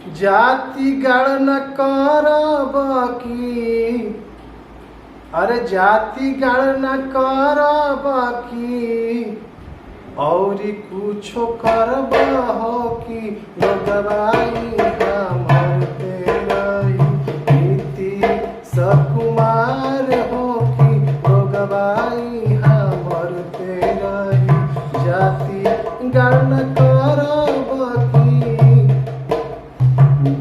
जाति गणना करब की, अरे जाति गणना करब की औरी कुछो करब हो कि लोगवाई हमर तेरही नीति सकुमार हो कि लोगवाई हमर तेरही जाति गणना करब की,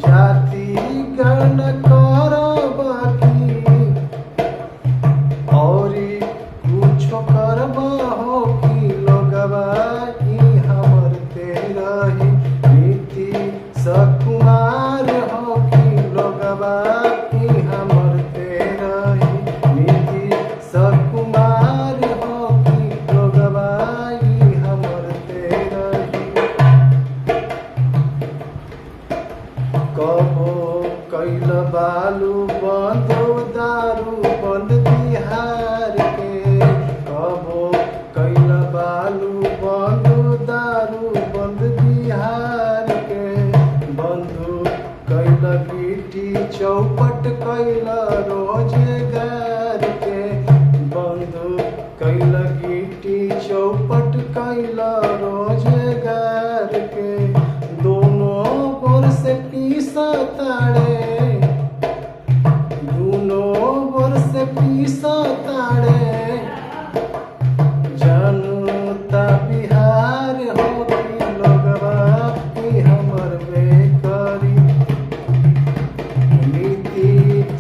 जाति गणना करब की औरी कुछो करब हो कि लोगवाई हमर तेरही नीति सकुमार हो कि लोगवाई हमर तेरही नीति सकुमार हो कि लोगवाई हमर तेरही। कबो कैल बालू बंद दारू बंद बिहार के, कबो कैल बालू बंद दारू बंद बिहार के, बंधु कैल गिट्टी चौपट कैल रोजगार के, बंधु कैल गिट्टी चौपट कैल रोजगार के, दोनों ओर से पीसा ताड़े, दोनों ओर से पीसा ताड़े, जनता बिहार हो कि लोगवाई हमर बेकरी नीति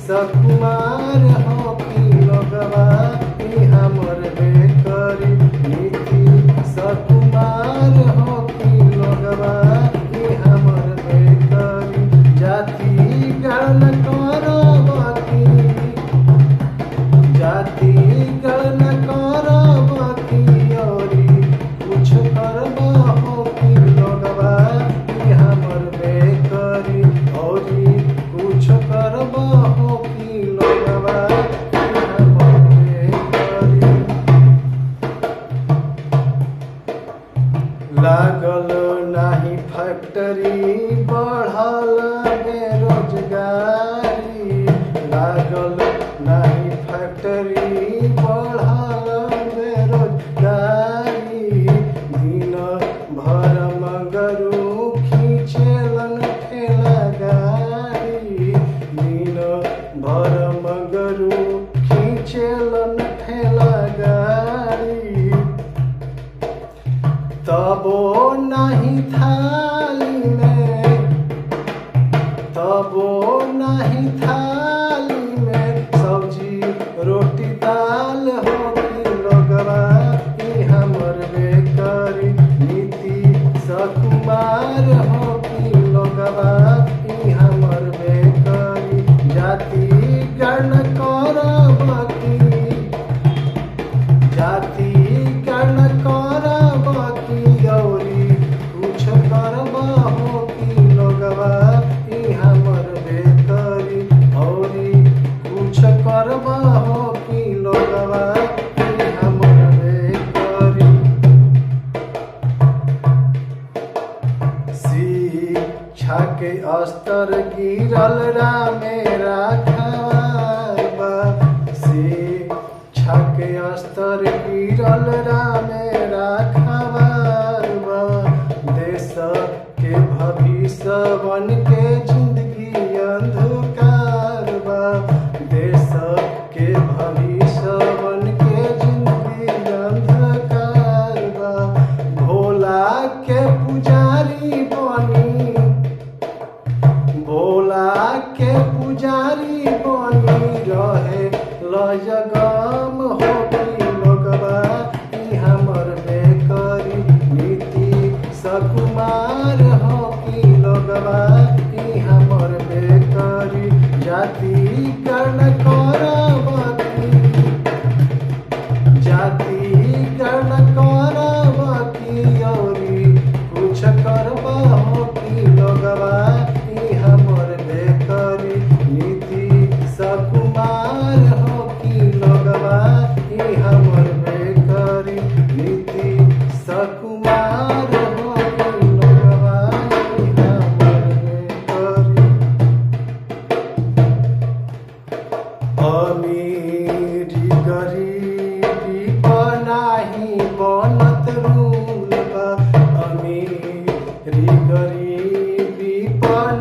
सकुमार हो कि लोगवाई हमर बेकरी नीति सकुमार हो कि लोगवाई हमर बेकरी जाति गणना करब की, जाति गणना करब की औरी कुछ करब हो कि लोगवाई हमर बेकरी औरी कुछ करब हो कि लोगवाई हमर बेकरी। लागल नाही फैक्ट्री बढ़ल बेरोजगारी, लागल नाही फैक्ट्री बढ़ल बेरोजगारी, दिन भर मगरू खींचेलन ठेला गाड़ी, दिन भर मगरू खींचेलन ठेला गाड़ी, तबो नहीं थाली में, तबो नहीं थाली में सब्जी रोटी दाल हो कि लोगवाई हमर बेकरी नीति सकुमार हो कि लोगवाई हमर बेकरी जाति गणना करब की, जाति गणना करब की औरी कुछ करब हो कि लोगवाई हमर बेकरी औरी कुछ करब हो कि लोगवाई हमर बेकरी। शिक्षा के स्तर गिरल रामे राखवार बा, शिक्षा के स्तर गिरल रामे राखवार बा, देश के भविष्य बन के जिंदगी अंधकार बा, देश के भविष्य बन के जिंदगी अंधकार बा, भोला के पुजारी बनी, भोला के पुजारी बनी रहे लजगम हो कि लोगवाई हमर बेकरी नीति सकुमार हो कि लोगवाई हमर बेकरी जाति गणना करब की, जाति गणना करब की औरी कुछ करब हो कि लोगवाई हमर बेकरी नीति सकुमार हो कि लोगवाई हमर बेकरी नीति सकुमार हो कि लोगवाई हमर बेकरी।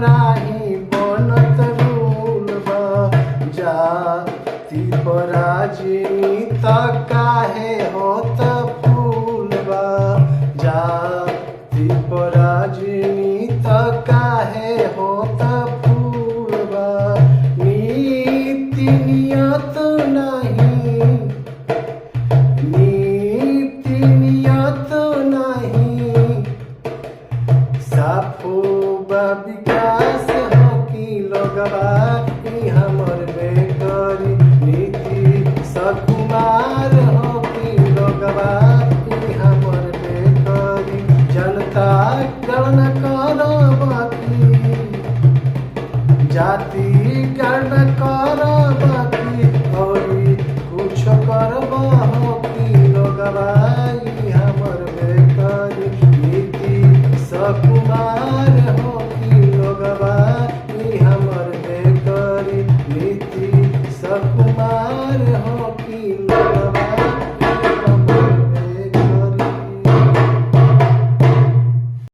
नाही बनत रूल बा जाति पर राजनीति काहे होत फूल बा जाति पर राजनीति काहे होत फूल बा नीति नियत नहीं नीति नियत नहीं साफो विकास हो कि लोगवा ई हमर बेकरी नीति सकुमार हो कि लोगवा ई हमर बेकरी जनता गणना करबाकी जाति गणना करबाकी और कुछ करबा हो कि लोगवा ई हमर बेकरी नीति सकुमार